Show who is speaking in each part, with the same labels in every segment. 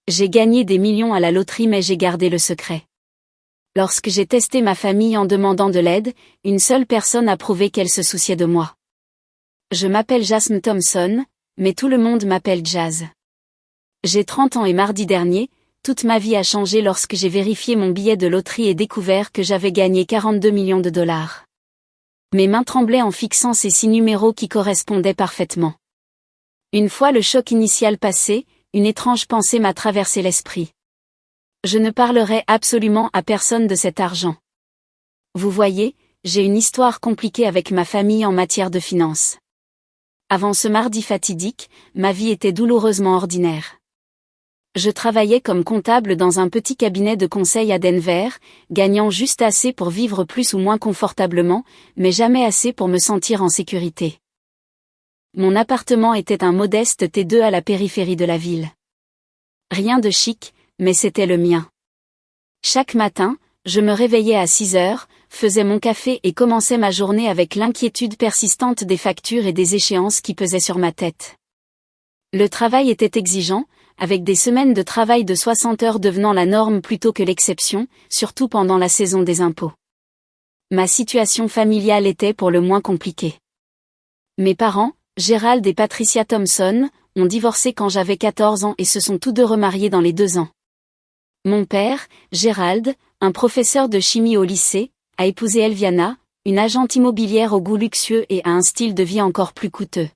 Speaker 1: J'ai gagné des millions à la loterie mais j'ai gardé le secret. Lorsque j'ai testé ma famille en demandant de l'aide, une seule personne a prouvé qu'elle se souciait de moi. Je m'appelle Jasmine Thompson, mais tout le monde m'appelle Jazz. J'ai 30 ans et mardi dernier, toute ma vie a changé lorsque j'ai vérifié mon billet de loterie et découvert que j'avais gagné 42 millions de dollars. Mes mains tremblaient en fixant ces 6 numéros qui correspondaient parfaitement. Une fois le choc initial passé, une étrange pensée m'a traversé l'esprit. Je ne parlerai absolument à personne de cet argent. Vous voyez, j'ai une histoire compliquée avec ma famille en matière de finances. Avant ce mardi fatidique, ma vie était douloureusement ordinaire. Je travaillais comme comptable dans un petit cabinet de conseil à Denver, gagnant juste assez pour vivre plus ou moins confortablement, mais jamais assez pour me sentir en sécurité. Mon appartement était un modeste T2 à la périphérie de la ville. Rien de chic, mais c'était le mien. Chaque matin, je me réveillais à 6 heures, faisais mon café et commençais ma journée avec l'inquiétude persistante des factures et des échéances qui pesaient sur ma tête. Le travail était exigeant, avec des semaines de travail de 60 heures devenant la norme plutôt que l'exception, surtout pendant la saison des impôts. Ma situation familiale était pour le moins compliquée. Mes parents, Gerald et Patricia Thompson, ont divorcé quand j'avais 14 ans et se sont tous deux remariés dans les 2 ans. Mon père, Gerald, un professeur de chimie au lycée, a épousé Elviana, une agente immobilière au goût luxueux et à un style de vie encore plus coûteux.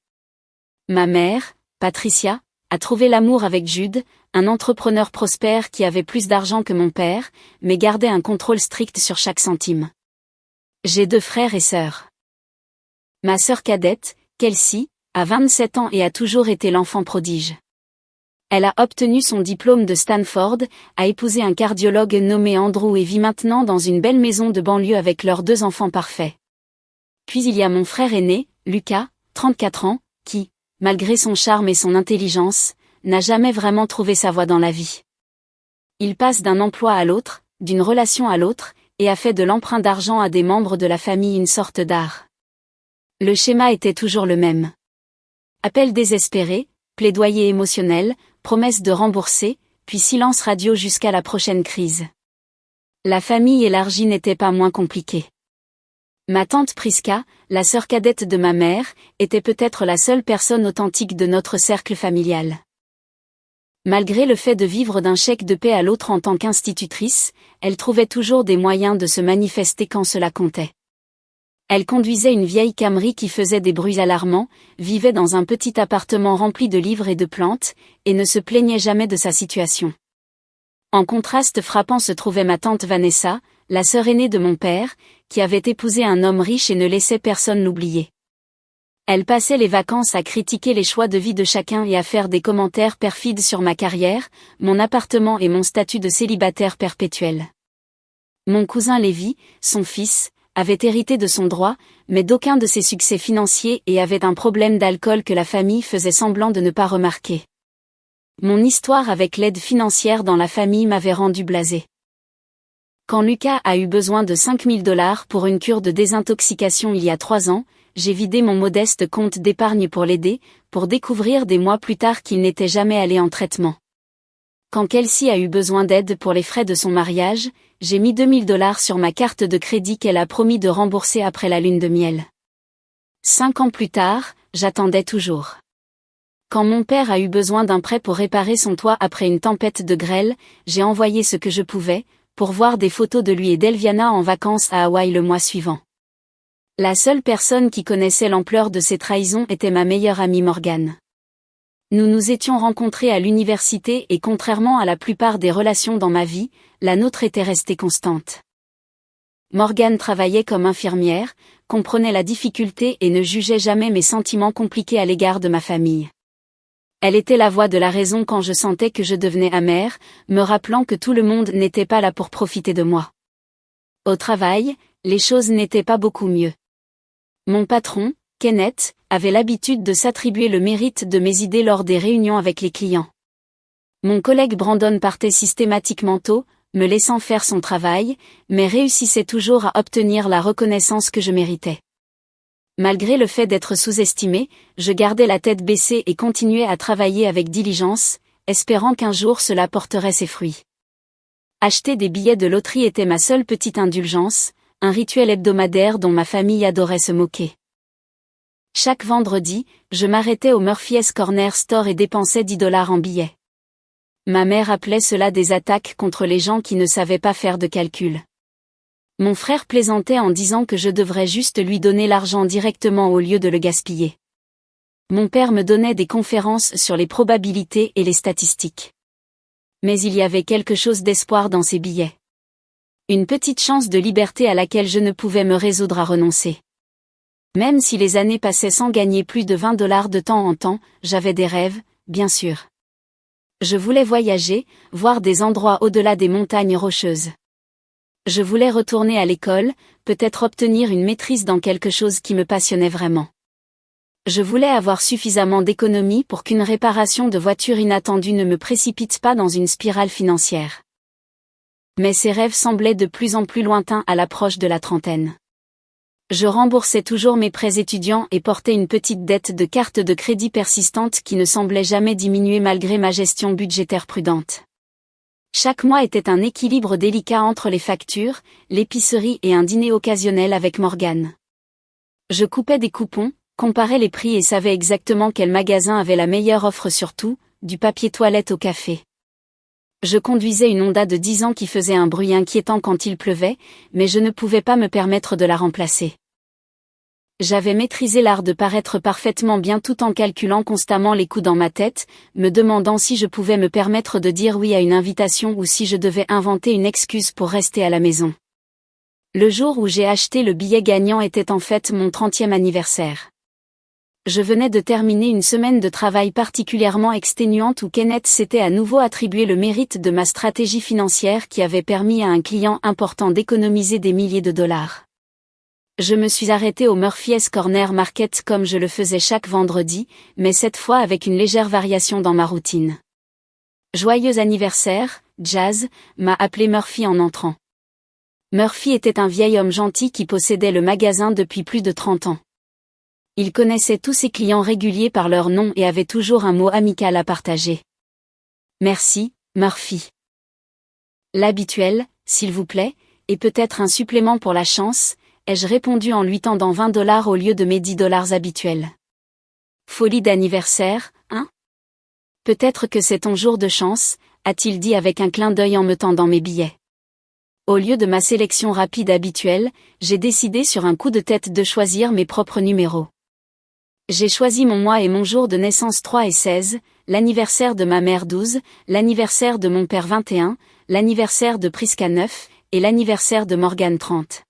Speaker 1: Ma mère, Patricia, a trouvé l'amour avec Jude, un entrepreneur prospère qui avait plus d'argent que mon père, mais gardait un contrôle strict sur chaque centime. J'ai 2 frères et sœurs. Ma sœur cadette, Kelsey, a 27 ans et a toujours été l'enfant prodige. Elle a obtenu son diplôme de Stanford, a épousé un cardiologue nommé Andrew et vit maintenant dans une belle maison de banlieue avec leurs 2 enfants parfaits. Puis il y a mon frère aîné, Lucas, 34 ans, qui, malgré son charme et son intelligence, n'a jamais vraiment trouvé sa voie dans la vie. Il passe d'un emploi à l'autre, d'une relation à l'autre, et a fait de l'emprunt d'argent à des membres de la famille une sorte d'art. Le schéma était toujours le même. Appel désespéré, plaidoyer émotionnel, promesse de rembourser, puis silence radio jusqu'à la prochaine crise. La famille élargie n'était pas moins compliquée. Ma tante Priska, la sœur cadette de ma mère, était peut-être la seule personne authentique de notre cercle familial. Malgré le fait de vivre d'un chèque de paie à l'autre en tant qu'institutrice, elle trouvait toujours des moyens de se manifester quand cela comptait. Elle conduisait une vieille Camry qui faisait des bruits alarmants, vivait dans un petit appartement rempli de livres et de plantes, et ne se plaignait jamais de sa situation. En contraste frappant se trouvait ma tante Vanessa, la sœur aînée de mon père, qui avait épousé un homme riche et ne laissait personne l'oublier. Elle passait les vacances à critiquer les choix de vie de chacun et à faire des commentaires perfides sur ma carrière, mon appartement et mon statut de célibataire perpétuel. Mon cousin Lévi, son fils, avait hérité de son droit, mais d'aucun de ses succès financiers et avait un problème d'alcool que la famille faisait semblant de ne pas remarquer. Mon histoire avec l'aide financière dans la famille m'avait rendu blasé. Quand Lucas a eu besoin de $5 000 pour une cure de désintoxication il y a 3 ans, j'ai vidé mon modeste compte d'épargne pour l'aider, pour découvrir des mois plus tard qu'il n'était jamais allé en traitement. Quand Kelsey a eu besoin d'aide pour les frais de son mariage, j'ai mis $2 000 sur ma carte de crédit qu'elle a promis de rembourser après la lune de miel. 5 ans plus tard, j'attendais toujours. Quand mon père a eu besoin d'un prêt pour réparer son toit après une tempête de grêle, j'ai envoyé ce que je pouvais, pour voir des photos de lui et d'Elviana en vacances à Hawaï le mois suivant. La seule personne qui connaissait l'ampleur de ces trahisons était ma meilleure amie Morgane. Nous nous étions rencontrés à l'université et contrairement à la plupart des relations dans ma vie, la nôtre était restée constante. Morgane travaillait comme infirmière, comprenait la difficulté et ne jugeait jamais mes sentiments compliqués à l'égard de ma famille. Elle était la voix de la raison quand je sentais que je devenais amère, me rappelant que tout le monde n'était pas là pour profiter de moi. Au travail, les choses n'étaient pas beaucoup mieux. Mon patron, Kenneth, avait l'habitude de s'attribuer le mérite de mes idées lors des réunions avec les clients. Mon collègue Brandon partait systématiquement tôt, me laissant faire son travail, mais réussissait toujours à obtenir la reconnaissance que je méritais. Malgré le fait d'être sous-estimé, je gardais la tête baissée et continuais à travailler avec diligence, espérant qu'un jour cela porterait ses fruits. Acheter des billets de loterie était ma seule petite indulgence, un rituel hebdomadaire dont ma famille adorait se moquer. Chaque vendredi, je m'arrêtais au Murphy's Corner Store et dépensais 10 $ en billets. Ma mère appelait cela des attaques contre les gens qui ne savaient pas faire de calcul. Mon frère plaisantait en disant que je devrais juste lui donner l'argent directement au lieu de le gaspiller. Mon père me donnait des conférences sur les probabilités et les statistiques. Mais il y avait quelque chose d'espoir dans ces billets. Une petite chance de liberté à laquelle je ne pouvais me résoudre à renoncer. Même si les années passaient sans gagner plus de 20 $ de temps en temps, j'avais des rêves, bien sûr. Je voulais voyager, voir des endroits au-delà des montagnes rocheuses. Je voulais retourner à l'école, peut-être obtenir une maîtrise dans quelque chose qui me passionnait vraiment. Je voulais avoir suffisamment d'économies pour qu'une réparation de voiture inattendue ne me précipite pas dans une spirale financière. Mais ces rêves semblaient de plus en plus lointains à l'approche de la trentaine. Je remboursais toujours mes prêts étudiants et portais une petite dette de carte de crédit persistante qui ne semblait jamais diminuer malgré ma gestion budgétaire prudente. Chaque mois était un équilibre délicat entre les factures, l'épicerie et un dîner occasionnel avec Morgane. Je coupais des coupons, comparais les prix et savais exactement quel magasin avait la meilleure offre sur tout, du papier toilette au café. Je conduisais une Honda de 10 ans qui faisait un bruit inquiétant quand il pleuvait, mais je ne pouvais pas me permettre de la remplacer. J'avais maîtrisé l'art de paraître parfaitement bien tout en calculant constamment les coûts dans ma tête, me demandant si je pouvais me permettre de dire oui à une invitation ou si je devais inventer une excuse pour rester à la maison. Le jour où j'ai acheté le billet gagnant était en fait mon 30e anniversaire. Je venais de terminer une semaine de travail particulièrement exténuante où Kenneth s'était à nouveau attribué le mérite de ma stratégie financière qui avait permis à un client important d'économiser des milliers de $. Je me suis arrêtée au Murphy's Corner Market comme je le faisais chaque vendredi, mais cette fois avec une légère variation dans ma routine. Joyeux anniversaire, Jazz, m'a appelé Murphy en entrant. Murphy était un vieil homme gentil qui possédait le magasin depuis plus de 30 ans. Il connaissait tous ses clients réguliers par leur nom et avait toujours un mot amical à partager. Merci, Murphy. L'habituel, s'il vous plaît, et peut-être un supplément pour la chance, ai-je répondu en lui tendant 20 $ au lieu de mes 10 $ habituels. Folie d'anniversaire, hein? Peut-être que c'est ton jour de chance, a-t-il dit avec un clin d'œil en me tendant mes billets. Au lieu de ma sélection rapide habituelle, j'ai décidé sur un coup de tête de choisir mes propres numéros. J'ai choisi mon mois et mon jour de naissance 3 et 16, l'anniversaire de ma mère 12, l'anniversaire de mon père 21, l'anniversaire de Priska 9, et l'anniversaire de Morgane 30.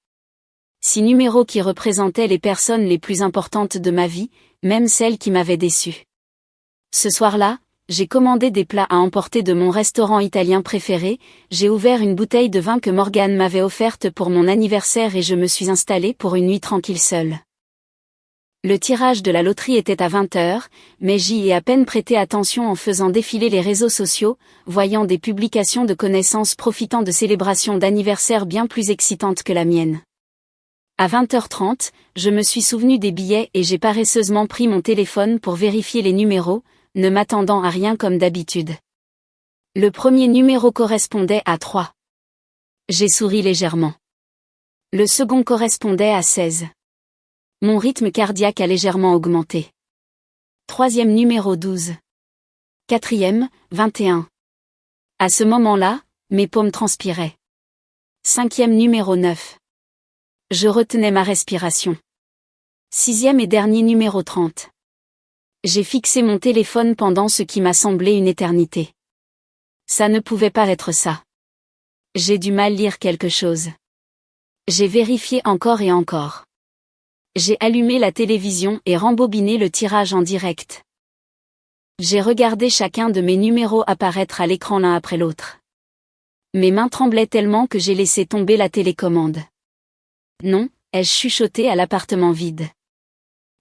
Speaker 1: 6 numéros qui représentaient les personnes les plus importantes de ma vie, même celles qui m'avaient déçu. Ce soir-là, j'ai commandé des plats à emporter de mon restaurant italien préféré, j'ai ouvert une bouteille de vin que Morgane m'avait offerte pour mon anniversaire et je me suis installée pour une nuit tranquille seule. Le tirage de la loterie était à 20 h, mais j'y ai à peine prêté attention en faisant défiler les réseaux sociaux, voyant des publications de connaissances profitant de célébrations d'anniversaire bien plus excitantes que la mienne. À 20h30, je me suis souvenu des billets et j'ai paresseusement pris mon téléphone pour vérifier les numéros, ne m'attendant à rien comme d'habitude. Le premier numéro correspondait à 3. J'ai souri légèrement. Le second correspondait à 16. Mon rythme cardiaque a légèrement augmenté. Troisième numéro 12. Quatrième, 21. À ce moment-là, mes paumes transpiraient. Cinquième numéro 9. Je retenais ma respiration. Sixième et dernier numéro 30. J'ai fixé mon téléphone pendant ce qui m'a semblé une éternité. Ça ne pouvait pas être ça. J'ai dû mal lire quelque chose. J'ai vérifié encore et encore. J'ai allumé la télévision et rembobiné le tirage en direct. J'ai regardé chacun de mes numéros apparaître à l'écran l'un après l'autre. Mes mains tremblaient tellement que j'ai laissé tomber la télécommande. Non, ai-je chuchoté à l'appartement vide.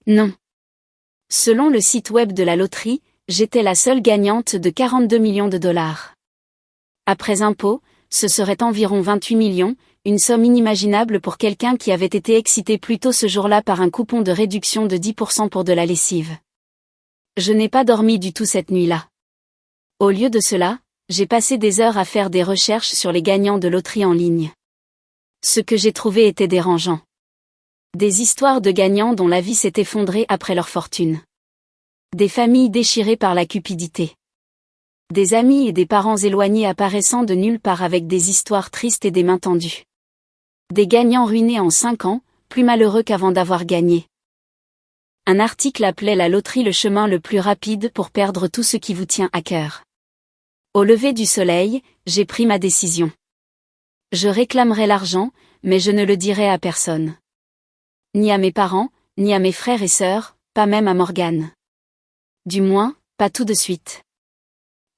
Speaker 1: Non. Selon le site web de la loterie, j'étais la seule gagnante de 42 millions de $. Après impôts, ce serait environ 28 millions, une somme inimaginable pour quelqu'un qui avait été excité plus tôt ce jour-là par un coupon de réduction de 10% pour de la lessive. Je n'ai pas dormi du tout cette nuit-là. Au lieu de cela, j'ai passé des heures à faire des recherches sur les gagnants de loterie en ligne. Ce que j'ai trouvé était dérangeant. Des histoires de gagnants dont la vie s'est effondrée après leur fortune. Des familles déchirées par la cupidité. Des amis et des parents éloignés apparaissant de nulle part avec des histoires tristes et des mains tendues. Des gagnants ruinés en 5 ans, plus malheureux qu'avant d'avoir gagné. Un article appelait la loterie le chemin le plus rapide pour perdre tout ce qui vous tient à cœur. Au lever du soleil, j'ai pris ma décision. Je réclamerai l'argent, mais je ne le dirai à personne. Ni à mes parents, ni à mes frères et sœurs, pas même à Morgane. Du moins, pas tout de suite.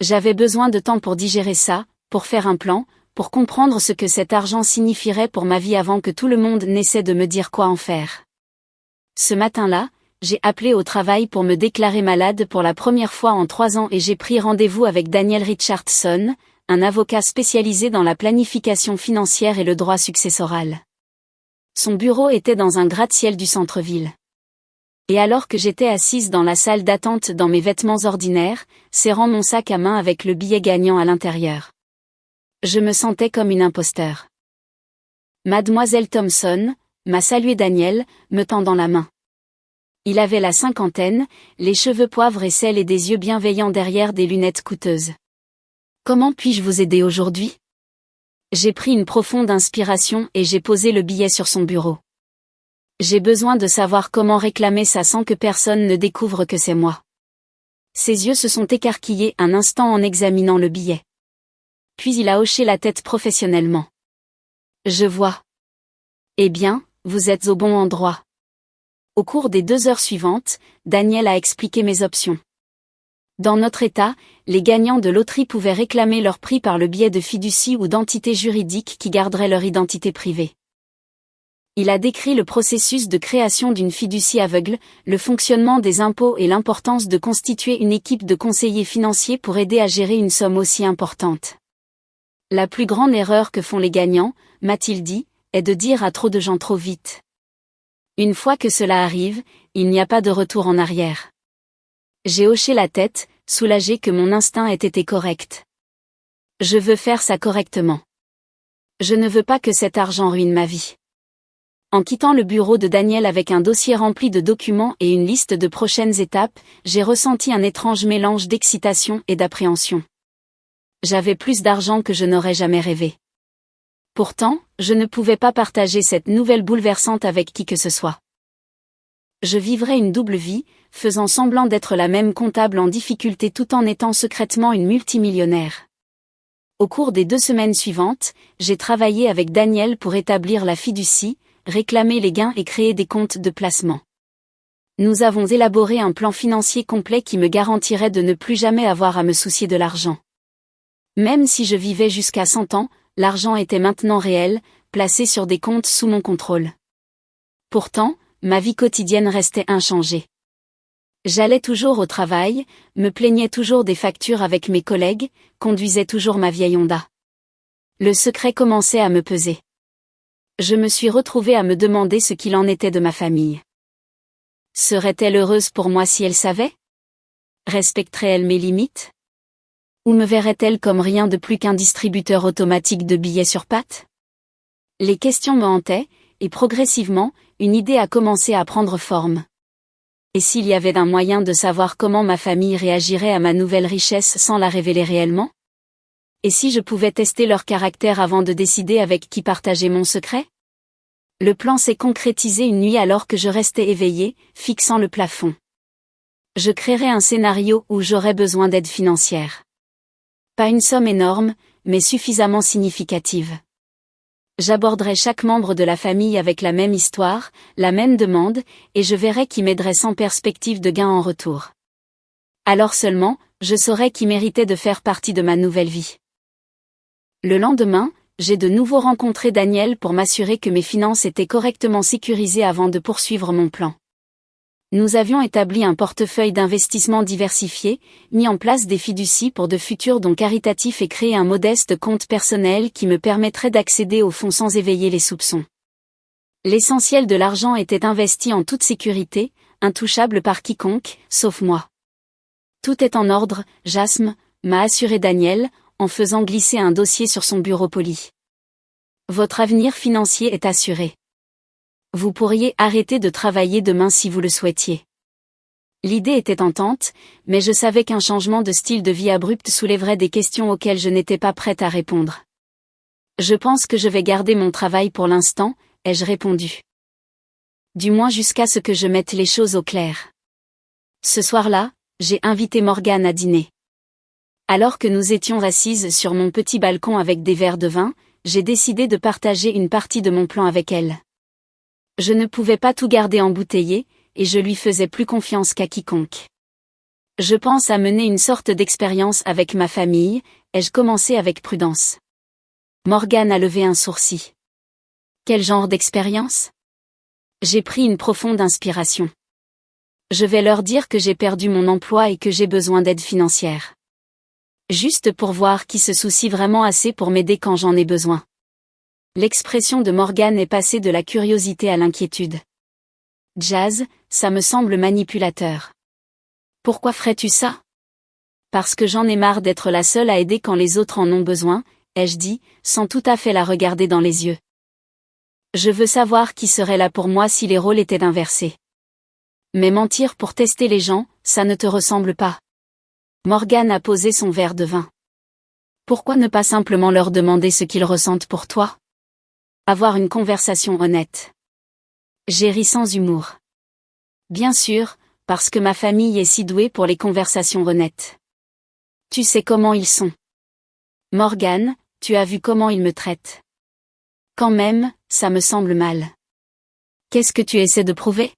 Speaker 1: J'avais besoin de temps pour digérer ça, pour faire un plan, pour comprendre ce que cet argent signifierait pour ma vie avant que tout le monde n'essaie de me dire quoi en faire. Ce matin-là, j'ai appelé au travail pour me déclarer malade pour la première fois en 3 ans et j'ai pris rendez-vous avec Daniel Richardson, un avocat spécialisé dans la planification financière et le droit successoral. Son bureau était dans un gratte-ciel du centre-ville. Et alors que j'étais assise dans la salle d'attente dans mes vêtements ordinaires, serrant mon sac à main avec le billet gagnant à l'intérieur. Je me sentais comme une imposteur. Mademoiselle Thompson, m'a salué Daniel, me tendant la main. Il avait la cinquantaine, les cheveux poivre et sel et des yeux bienveillants derrière des lunettes coûteuses. Comment puis-je vous aider aujourd'hui? J'ai pris une profonde inspiration et j'ai posé le billet sur son bureau. J'ai besoin de savoir comment réclamer ça sans que personne ne découvre que c'est moi. Ses yeux se sont écarquillés un instant en examinant le billet. Puis il a hoché la tête professionnellement. Je vois. Eh bien, vous êtes au bon endroit. Au cours des 2 heures suivantes, Daniel a expliqué mes options. Dans notre État, les gagnants de loterie pouvaient réclamer leur prix par le biais de fiducies ou d'entités juridiques qui garderaient leur identité privée. Il a décrit le processus de création d'une fiducie aveugle, le fonctionnement des impôts et l'importance de constituer une équipe de conseillers financiers pour aider à gérer une somme aussi importante. La plus grande erreur que font les gagnants, m'a-t-il dit, est de dire à trop de gens trop vite. Une fois que cela arrive, il n'y a pas de retour en arrière. J'ai hoché la tête, soulagé que mon instinct ait été correct. Je veux faire ça correctement. Je ne veux pas que cet argent ruine ma vie. En quittant le bureau de Daniel avec un dossier rempli de documents et une liste de prochaines étapes, j'ai ressenti un étrange mélange d'excitation et d'appréhension. J'avais plus d'argent que je n'aurais jamais rêvé. Pourtant, je ne pouvais pas partager cette nouvelle bouleversante avec qui que ce soit. Je vivrais une double vie, faisant semblant d'être la même comptable en difficulté tout en étant secrètement une multimillionnaire. Au cours des 2 semaines suivantes, j'ai travaillé avec Daniel pour établir la fiducie, réclamer les gains et créer des comptes de placement. Nous avons élaboré un plan financier complet qui me garantirait de ne plus jamais avoir à me soucier de l'argent. Même si je vivais jusqu'à 100 ans, l'argent était maintenant réel, placé sur des comptes sous mon contrôle. Pourtant, ma vie quotidienne restait inchangée. J'allais toujours au travail, me plaignais toujours des factures avec mes collègues, conduisais toujours ma vieille Honda. Le secret commençait à me peser. Je me suis retrouvée à me demander ce qu'il en était de ma famille. Serait-elle heureuse pour moi si elle savait? Respecterait-elle mes limites? Ou me verrait-elle comme rien de plus qu'un distributeur automatique de billets sur pattes? Les questions me hantaient, et progressivement, une idée a commencé à prendre forme. Et s'il y avait un moyen de savoir comment ma famille réagirait à ma nouvelle richesse sans la révéler réellement? Et si je pouvais tester leur caractère avant de décider avec qui partager mon secret? Le plan s'est concrétisé une nuit alors que je restais éveillée, fixant le plafond. Je créerais un scénario où j'aurais besoin d'aide financière. Pas une somme énorme, mais suffisamment significative. J'aborderais chaque membre de la famille avec la même histoire, la même demande, et je verrais qui m'aiderait sans perspective de gain en retour. Alors seulement, je saurais qui méritait de faire partie de ma nouvelle vie. Le lendemain, j'ai de nouveau rencontré Daniel pour m'assurer que mes finances étaient correctement sécurisées avant de poursuivre mon plan. Nous avions établi un portefeuille d'investissement diversifié, mis en place des fiducies pour de futurs dons caritatifs et créé un modeste compte personnel qui me permettrait d'accéder aux fonds sans éveiller les soupçons. L'essentiel de l'argent était investi en toute sécurité, intouchable par quiconque, sauf moi. Tout est en ordre, Jasme, m'a assuré Daniel, en faisant glisser un dossier sur son bureau poli. Votre avenir financier est assuré. Vous pourriez arrêter de travailler demain si vous le souhaitiez. L'idée était tentante, mais je savais qu'un changement de style de vie abrupt soulèverait des questions auxquelles je n'étais pas prête à répondre. Je pense que je vais garder mon travail pour l'instant, ai-je répondu. Du moins jusqu'à ce que je mette les choses au clair. Ce soir-là, j'ai invité Morgane à dîner. Alors que nous étions assises sur mon petit balcon avec des verres de vin, j'ai décidé de partager une partie de mon plan avec elle. Je ne pouvais pas tout garder embouteillé, et je lui faisais plus confiance qu'à quiconque. Je pense à mener une sorte d'expérience avec ma famille, ai-je commencé avec prudence. Morgane a levé un sourcil. Quel genre d'expérience ? J'ai pris une profonde inspiration. Je vais leur dire que j'ai perdu mon emploi et que j'ai besoin d'aide financière. Juste pour voir qui se soucie vraiment assez pour m'aider quand j'en ai besoin. L'expression de Morgane est passée de la curiosité à l'inquiétude. Jazz, ça me semble manipulateur. Pourquoi ferais-tu ça ? Parce que j'en ai marre d'être la seule à aider quand les autres en ont besoin, ai-je dit, sans tout à fait la regarder dans les yeux. Je veux savoir qui serait là pour moi si les rôles étaient inversés. Mais mentir pour tester les gens, ça ne te ressemble pas. Morgane a posé son verre de vin. Pourquoi ne pas simplement leur demander ce qu'ils ressentent pour toi ? Avoir une conversation honnête. J'ai ri sans humour. Bien sûr, parce que ma famille est si douée pour les conversations honnêtes. Tu sais comment ils sont. Morgane, tu as vu comment ils me traitent. Quand même, ça me semble mal. Qu'est-ce que tu essaies de prouver ?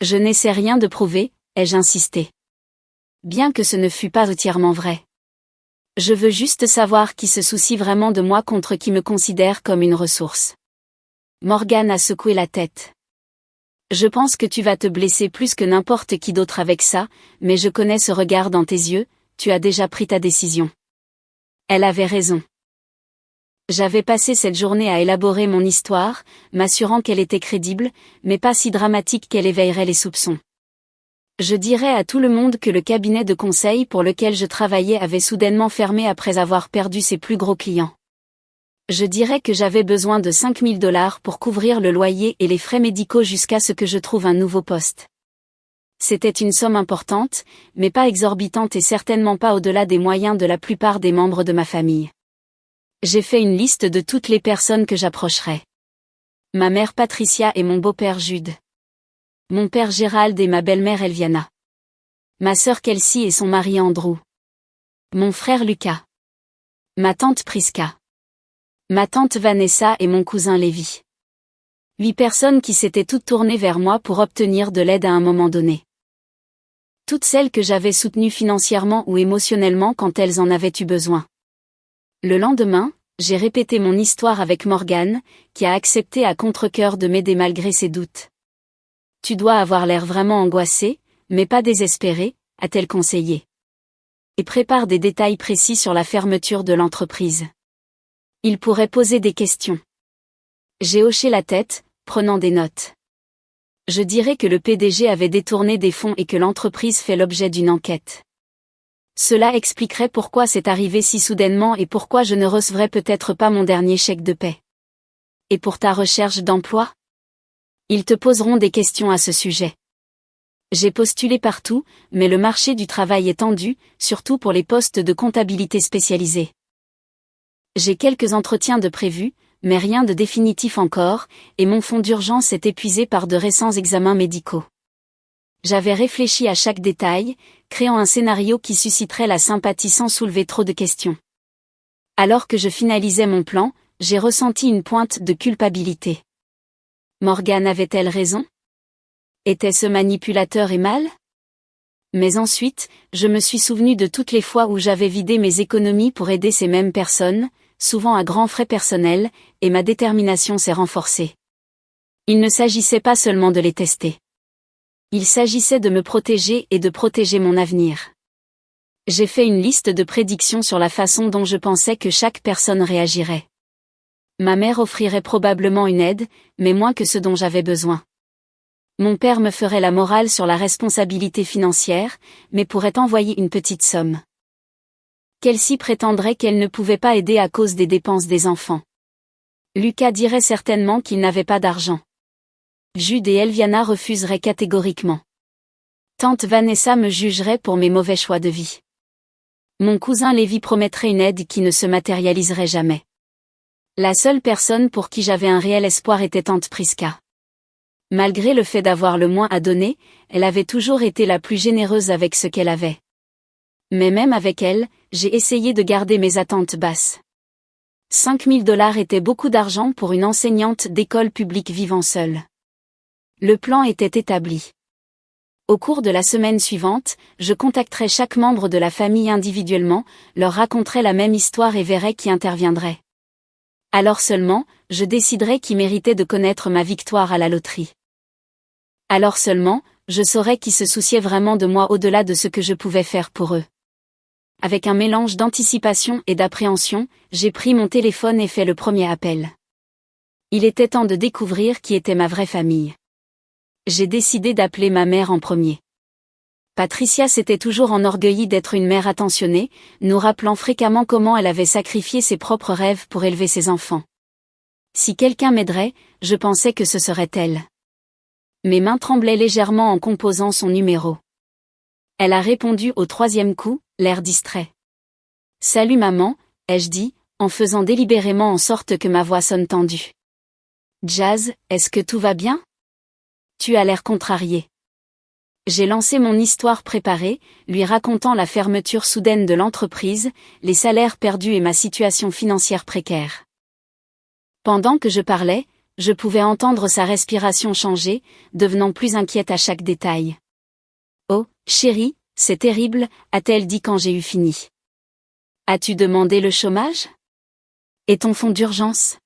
Speaker 1: Je n'essaie rien de prouver, ai-je insisté. Bien que ce ne fût pas entièrement vrai. Je veux juste savoir qui se soucie vraiment de moi contre qui me considère comme une ressource. Morgane a secoué la tête. Je pense que tu vas te blesser plus que n'importe qui d'autre avec ça, mais je connais ce regard dans tes yeux, tu as déjà pris ta décision. Elle avait raison. J'avais passé cette journée à élaborer mon histoire, m'assurant qu'elle était crédible, mais pas si dramatique qu'elle éveillerait les soupçons. Je dirais à tout le monde que le cabinet de conseil pour lequel je travaillais avait soudainement fermé après avoir perdu ses plus gros clients. Je dirais que j'avais besoin de 5 000 $ pour couvrir le loyer et les frais médicaux jusqu'à ce que je trouve un nouveau poste. C'était une somme importante, mais pas exorbitante et certainement pas au-delà des moyens de la plupart des membres de ma famille. J'ai fait une liste de toutes les personnes que j'approcherais. Ma mère Patricia et mon beau-père Jude. Mon père Gérald et ma belle-mère Elviana. Ma sœur Kelsey et son mari Andrew. Mon frère Lucas. Ma tante Priska. Ma tante Vanessa et mon cousin Lévi. 8 personnes qui s'étaient toutes tournées vers moi pour obtenir de l'aide à un moment donné. Toutes celles que j'avais soutenues financièrement ou émotionnellement quand elles en avaient eu besoin. Le lendemain, j'ai répété mon histoire avec Morgane, qui a accepté à contre-cœur de m'aider malgré ses doutes. Tu dois avoir l'air vraiment angoissé, mais pas désespéré, a-t-elle conseillé. Et prépare des détails précis sur la fermeture de l'entreprise. Il pourrait poser des questions. J'ai hoché la tête, prenant des notes. Je dirais que le PDG avait détourné des fonds et que l'entreprise fait l'objet d'une enquête. Cela expliquerait pourquoi c'est arrivé si soudainement et pourquoi je ne recevrai peut-être pas mon dernier chèque de paie. Et pour ta recherche d'emploi ? Ils te poseront des questions à ce sujet. J'ai postulé partout, mais le marché du travail est tendu, surtout pour les postes de comptabilité spécialisés. J'ai quelques entretiens de prévus, mais rien de définitif encore, et mon fonds d'urgence est épuisé par de récents examens médicaux. J'avais réfléchi à chaque détail, créant un scénario qui susciterait la sympathie sans soulever trop de questions. Alors que je finalisais mon plan, j'ai ressenti une pointe de culpabilité. Morgane avait-elle raison ? Était-ce manipulateur et mal ? Mais ensuite, je me suis souvenu de toutes les fois où j'avais vidé mes économies pour aider ces mêmes personnes, souvent à grands frais personnels, et ma détermination s'est renforcée. Il ne s'agissait pas seulement de les tester. Il s'agissait de me protéger et de protéger mon avenir. J'ai fait une liste de prédictions sur la façon dont je pensais que chaque personne réagirait. Ma mère offrirait probablement une aide, mais moins que ce dont j'avais besoin. Mon père me ferait la morale sur la responsabilité financière, mais pourrait envoyer une petite somme. Kelsey prétendrait qu'elle ne pouvait pas aider à cause des dépenses des enfants. Lucas dirait certainement qu'il n'avait pas d'argent. Jude et Elviana refuseraient catégoriquement. Tante Vanessa me jugerait pour mes mauvais choix de vie. Mon cousin Lévi promettrait une aide qui ne se matérialiserait jamais. La seule personne pour qui j'avais un réel espoir était tante Priska. Malgré le fait d'avoir le moins à donner, elle avait toujours été la plus généreuse avec ce qu'elle avait. Mais même avec elle, j'ai essayé de garder mes attentes basses. 5 000 $ était beaucoup d'argent pour une enseignante d'école publique vivant seule. Le plan était établi. Au cours de la semaine suivante, je contacterai chaque membre de la famille individuellement, leur raconterai la même histoire et verrai qui interviendrait. Alors seulement, je déciderai qui méritait de connaître ma victoire à la loterie. Alors seulement, je saurai qui se souciait vraiment de moi au-delà de ce que je pouvais faire pour eux. Avec un mélange d'anticipation et d'appréhension, j'ai pris mon téléphone et fait le premier appel. Il était temps de découvrir qui était ma vraie famille. J'ai décidé d'appeler ma mère en premier. Patricia s'était toujours enorgueillie d'être une mère attentionnée, nous rappelant fréquemment comment elle avait sacrifié ses propres rêves pour élever ses enfants. Si quelqu'un m'aiderait, je pensais que ce serait elle. Mes mains tremblaient légèrement en composant son numéro. Elle a répondu au 3e coup, l'air distrait. « Salut maman », ai-je dit, en faisant délibérément en sorte que ma voix sonne tendue. « Jazz, est-ce que tout va bien ? Tu as l'air contrarié. » J'ai lancé mon histoire préparée, lui racontant la fermeture soudaine de l'entreprise, les salaires perdus et ma situation financière précaire. Pendant que je parlais, je pouvais entendre sa respiration changer, devenant plus inquiète à chaque détail. « Oh, chérie, c'est terrible », a-t-elle dit quand j'ai eu fini. « As-tu demandé le chômage ? Et ton fonds d'urgence ? »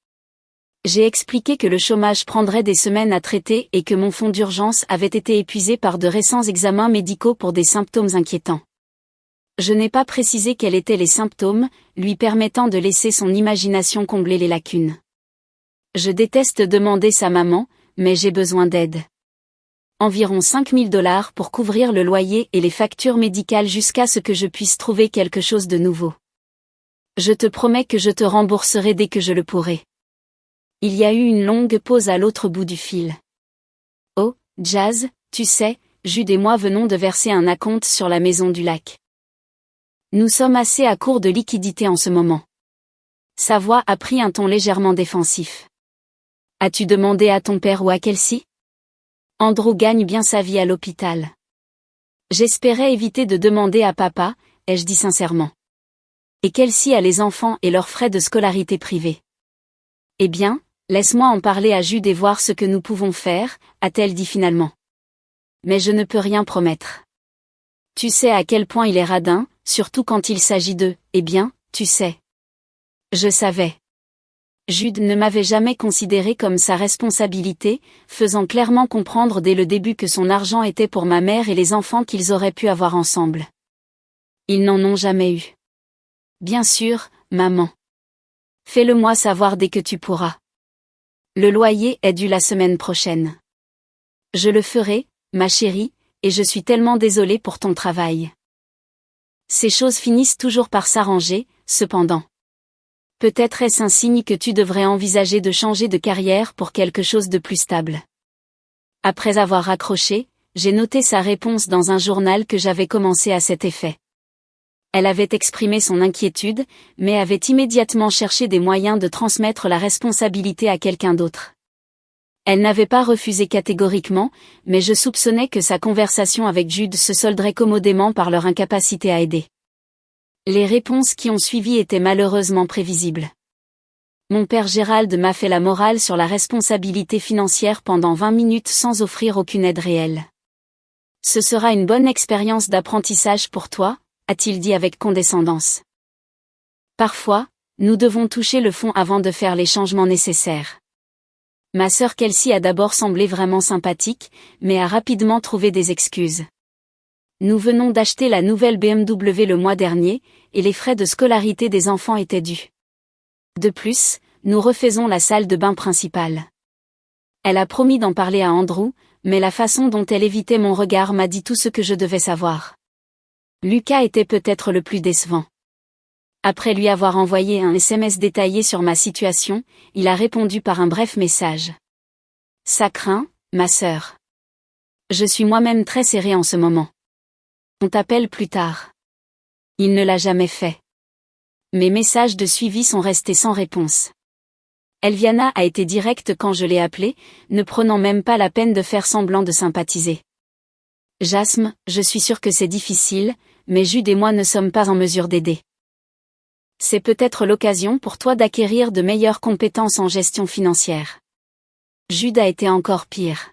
Speaker 1: J'ai expliqué que le chômage prendrait des semaines à traiter et que mon fonds d'urgence avait été épuisé par de récents examens médicaux pour des symptômes inquiétants. Je n'ai pas précisé quels étaient les symptômes, lui permettant de laisser son imagination combler les lacunes. Je déteste demander sa maman, mais j'ai besoin d'aide. Environ 5 000 $ pour couvrir le loyer et les factures médicales jusqu'à ce que je puisse trouver quelque chose de nouveau. Je te promets que je te rembourserai dès que je le pourrai. Il y a eu une longue pause à l'autre bout du fil. Oh, Jazz, tu sais, Jude et moi venons de verser un acompte sur la maison du lac. Nous sommes assez à court de liquidités en ce moment. Sa voix a pris un ton légèrement défensif. As-tu demandé à ton père ou à Kelsey ? Andrew gagne bien sa vie à l'hôpital. J'espérais éviter de demander à papa, ai-je dit sincèrement. Et Kelsey a les enfants et leurs frais de scolarité privés. Eh bien, laisse-moi en parler à Jude et voir ce que nous pouvons faire, a-t-elle dit finalement. Mais je ne peux rien promettre. Tu sais à quel point il est radin, surtout quand il s'agit de, eh bien, tu sais. Je savais. Jude ne m'avait jamais considéré comme sa responsabilité, faisant clairement comprendre dès le début que son argent était pour ma mère et les enfants qu'ils auraient pu avoir ensemble. Ils n'en ont jamais eu. Bien sûr, maman. Fais-le-moi savoir dès que tu pourras. Le loyer est dû la semaine prochaine. Je le ferai, ma chérie, et je suis tellement désolée pour ton travail. Ces choses finissent toujours par s'arranger, cependant. Peut-être est-ce un signe que tu devrais envisager de changer de carrière pour quelque chose de plus stable. Après avoir raccroché, j'ai noté sa réponse dans un journal que j'avais commencé à cet effet. Elle avait exprimé son inquiétude, mais avait immédiatement cherché des moyens de transmettre la responsabilité à quelqu'un d'autre. Elle n'avait pas refusé catégoriquement, mais je soupçonnais que sa conversation avec Jude se solderait commodément par leur incapacité à aider. Les réponses qui ont suivi étaient malheureusement prévisibles. Mon père Gérald m'a fait la morale sur la responsabilité financière pendant 20 minutes sans offrir aucune aide réelle. Ce sera une bonne expérience d'apprentissage pour toi, a-t-il dit avec condescendance. Parfois, nous devons toucher le fond avant de faire les changements nécessaires. Ma sœur Kelsey a d'abord semblé vraiment sympathique, mais a rapidement trouvé des excuses. Nous venons d'acheter la nouvelle BMW le mois dernier, et les frais de scolarité des enfants étaient dus. De plus, nous refaisons la salle de bain principale. Elle a promis d'en parler à Andrew, mais la façon dont elle évitait mon regard m'a dit tout ce que je devais savoir. Lucas était peut-être le plus décevant. Après lui avoir envoyé un SMS détaillé sur ma situation, il a répondu par un bref message. Ça craint, ma sœur. Je suis moi-même très serré en ce moment. On t'appelle plus tard. Il ne l'a jamais fait. Mes messages de suivi sont restés sans réponse. Elviana a été directe quand je l'ai appelée, ne prenant même pas la peine de faire semblant de sympathiser. Jasme, je suis sûre que c'est difficile, mais Jude et moi ne sommes pas en mesure d'aider. C'est peut-être l'occasion pour toi d'acquérir de meilleures compétences en gestion financière. Jude a été encore pire.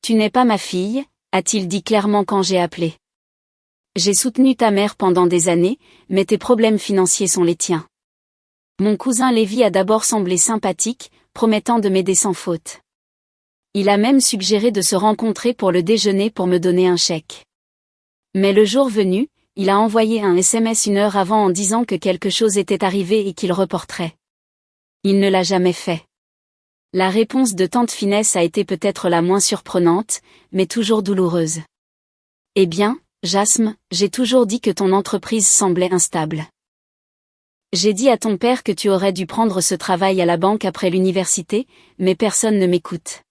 Speaker 1: Tu n'es pas ma fille, a-t-il dit clairement quand j'ai appelé. J'ai soutenu ta mère pendant des années, mais tes problèmes financiers sont les tiens. Mon cousin Lévi a d'abord semblé sympathique, promettant de m'aider sans faute. Il a même suggéré de se rencontrer pour le déjeuner pour me donner un chèque. Mais le jour venu, il a envoyé un SMS 1 heure avant en disant que quelque chose était arrivé et qu'il reporterait. Il ne l'a jamais fait. La réponse de tante Finesse a été peut-être la moins surprenante, mais toujours douloureuse. Eh bien, Jasme, j'ai toujours dit que ton entreprise semblait instable. J'ai dit à ton père que tu aurais dû prendre ce travail à la banque après l'université, mais personne ne m'écoute.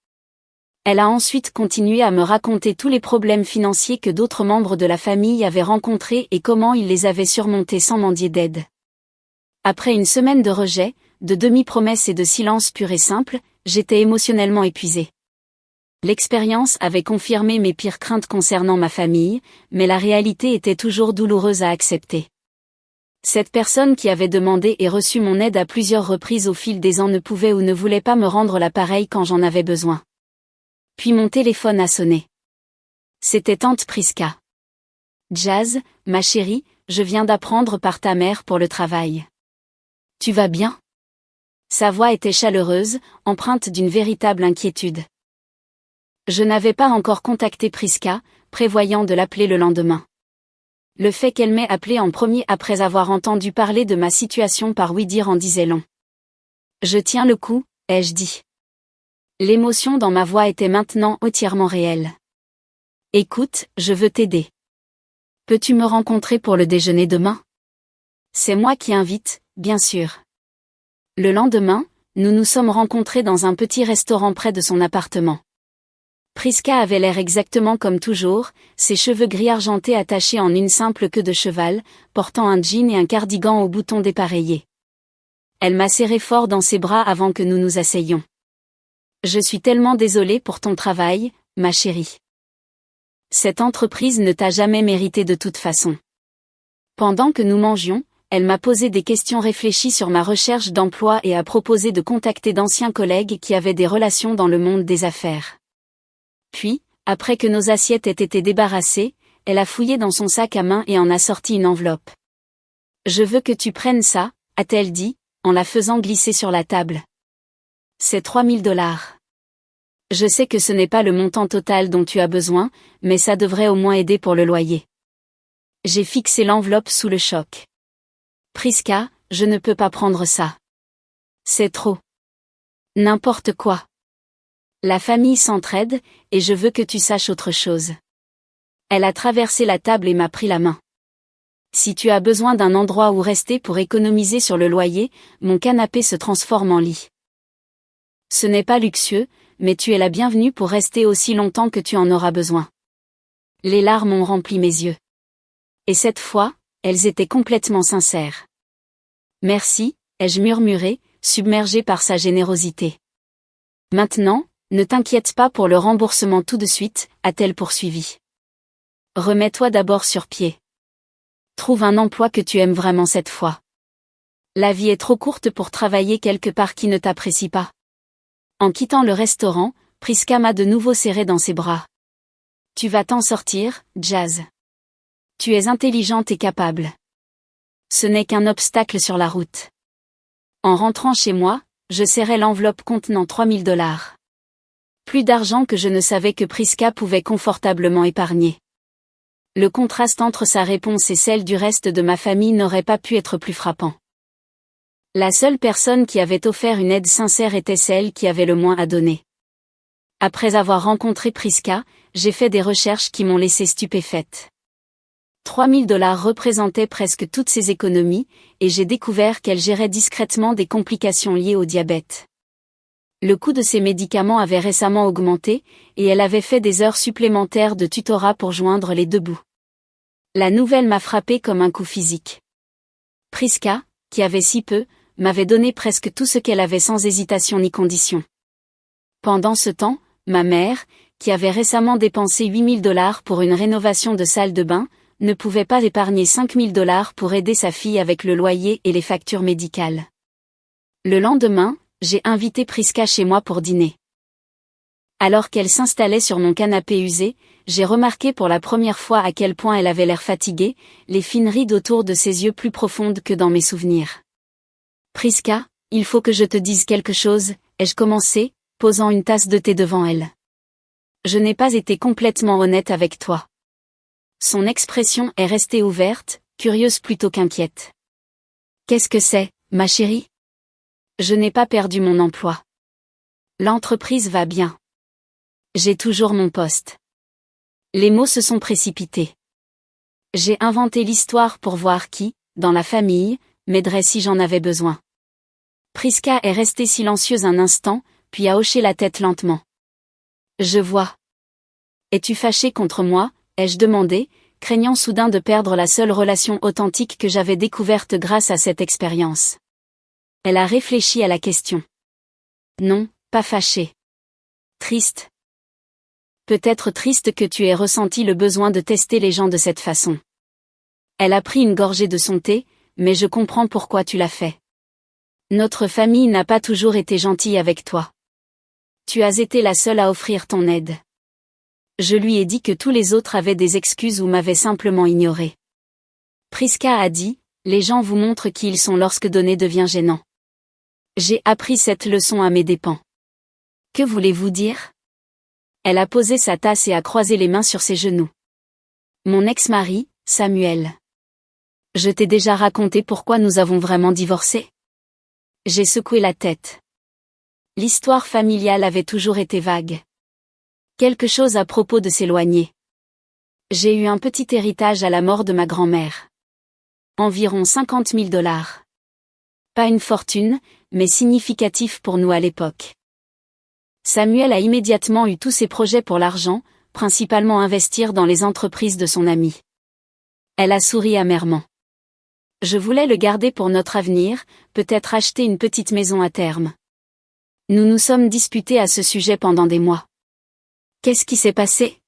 Speaker 1: Elle a ensuite continué à me raconter tous les problèmes financiers que d'autres membres de la famille avaient rencontrés et comment ils les avaient surmontés sans mendier d'aide. Après une semaine de rejet, de demi-promesses et de silence pur et simple, j'étais émotionnellement épuisée. L'expérience avait confirmé mes pires craintes concernant ma famille, mais la réalité était toujours douloureuse à accepter. Cette personne qui avait demandé et reçu mon aide à plusieurs reprises au fil des ans ne pouvait ou ne voulait pas me rendre l'appareil quand j'en avais besoin. Puis mon téléphone a sonné. C'était tante Priska. Jazz, ma chérie, je viens d'apprendre par ta mère pour le travail. Tu vas bien? Sa voix était chaleureuse, empreinte d'une véritable inquiétude. Je n'avais pas encore contacté Priska, prévoyant de l'appeler le lendemain. Le fait qu'elle m'ait appelé en premier après avoir entendu parler de ma situation par oui-dire en disait long. Je tiens le coup, ai-je dit. L'émotion dans ma voix était maintenant entièrement réelle. Écoute, je veux t'aider. Peux-tu me rencontrer pour le déjeuner demain? C'est moi qui invite, bien sûr. Le lendemain, nous nous sommes rencontrés dans un petit restaurant près de son appartement. Priska avait l'air exactement comme toujours, ses cheveux gris argentés attachés en une simple queue de cheval, portant un jean et un cardigan aux boutons dépareillés. Elle m'a serré fort dans ses bras avant que nous nous asseyions. Je suis tellement désolée pour ton travail, ma chérie. Cette entreprise ne t'a jamais mérité de toute façon. Pendant que nous mangions, elle m'a posé des questions réfléchies sur ma recherche d'emploi et a proposé de contacter d'anciens collègues qui avaient des relations dans le monde des affaires. Puis, après que nos assiettes aient été débarrassées, elle a fouillé dans son sac à main et en a sorti une enveloppe. Je veux que tu prennes ça, a-t-elle dit, en la faisant glisser sur la table. C'est $3000. Je sais que ce n'est pas le montant total dont tu as besoin, mais ça devrait au moins aider pour le loyer. J'ai fixé l'enveloppe sous le choc. Priska, je ne peux pas prendre ça. C'est trop. N'importe quoi. La famille s'entraide, et je veux que tu saches autre chose. Elle a traversé la table et m'a pris la main. Si tu as besoin d'un endroit où rester pour économiser sur le loyer, mon canapé se transforme en lit. Ce n'est pas luxueux, mais tu es la bienvenue pour rester aussi longtemps que tu en auras besoin. Les larmes ont rempli mes yeux. Et cette fois, elles étaient complètement sincères. Merci, ai-je murmuré, submergée par sa générosité. Maintenant, ne t'inquiète pas pour le remboursement tout de suite, a-t-elle poursuivi. Remets-toi d'abord sur pied. Trouve un emploi que tu aimes vraiment cette fois. La vie est trop courte pour travailler quelque part qui ne t'apprécie pas. En quittant le restaurant, Priska m'a de nouveau serré dans ses bras. Tu vas t'en sortir, Jazz. Tu es intelligente et capable. Ce n'est qu'un obstacle sur la route. En rentrant chez moi, je serrai l'enveloppe contenant $3000. Plus d'argent que je ne savais que Priska pouvait confortablement épargner. Le contraste entre sa réponse et celle du reste de ma famille n'aurait pas pu être plus frappant. La seule personne qui avait offert une aide sincère était celle qui avait le moins à donner. Après avoir rencontré Priska, j'ai fait des recherches qui m'ont laissé stupéfaite. $3 000 représentaient presque toutes ses économies, et j'ai découvert qu'elle gérait discrètement des complications liées au diabète. Le coût de ses médicaments avait récemment augmenté, et elle avait fait des heures supplémentaires de tutorat pour joindre les deux bouts. La nouvelle m'a frappé comme un coup physique. Priska, qui avait si peu, m'avait donné presque tout ce qu'elle avait sans hésitation ni condition. Pendant ce temps, ma mère, qui avait récemment dépensé $8 000 pour une rénovation de salle de bain, ne pouvait pas épargner $5 000 pour aider sa fille avec le loyer et les factures médicales. Le lendemain, j'ai invité Priska chez moi pour dîner. Alors qu'elle s'installait sur mon canapé usé, j'ai remarqué pour la première fois à quel point elle avait l'air fatiguée, les fines rides autour de ses yeux plus profondes que dans mes souvenirs. « Priska, il faut que je te dise quelque chose », ai-je commencé, posant une tasse de thé devant elle. « Je n'ai pas été complètement honnête avec toi. » Son expression est restée ouverte, curieuse plutôt qu'inquiète. « Qu'est-ce que c'est, ma chérie ? » Je n'ai pas perdu mon emploi. L'entreprise va bien. J'ai toujours mon poste. Les mots se sont précipités. J'ai inventé l'histoire pour voir qui, dans la famille, m'aiderait si j'en avais besoin. Priska est restée silencieuse un instant, puis a hoché la tête lentement. Je vois. Es-tu fâché contre moi ? Ai-je demandé, craignant soudain de perdre la seule relation authentique que j'avais découverte grâce à cette expérience. Elle a réfléchi à la question. Non, pas fâché. Triste. Peut-être triste que tu aies ressenti le besoin de tester les gens de cette façon. Elle a pris une gorgée de son thé, mais je comprends pourquoi tu l'as fait. Notre famille n'a pas toujours été gentille avec toi. Tu as été la seule à offrir ton aide. Je lui ai dit que tous les autres avaient des excuses ou m'avaient simplement ignoré. Priska a dit, les gens vous montrent qui ils sont lorsque donner devient gênant. J'ai appris cette leçon à mes dépens. Que voulez-vous dire ? Elle a posé sa tasse et a croisé les mains sur ses genoux. Mon ex-mari, Samuel. Je t'ai déjà raconté pourquoi nous avons vraiment divorcé ? J'ai secoué la tête. L'histoire familiale avait toujours été vague. Quelque chose à propos de s'éloigner. J'ai eu un petit héritage à la mort de ma grand-mère. Environ $50 000. Pas une fortune, mais significatif pour nous à l'époque. Samuel a immédiatement eu tous ses projets pour l'argent, principalement investir dans les entreprises de son ami. Elle a souri amèrement. Je voulais le garder pour notre avenir, peut-être acheter une petite maison à terme. Nous nous sommes disputés à ce sujet pendant des mois. Qu'est-ce qui s'est passé ?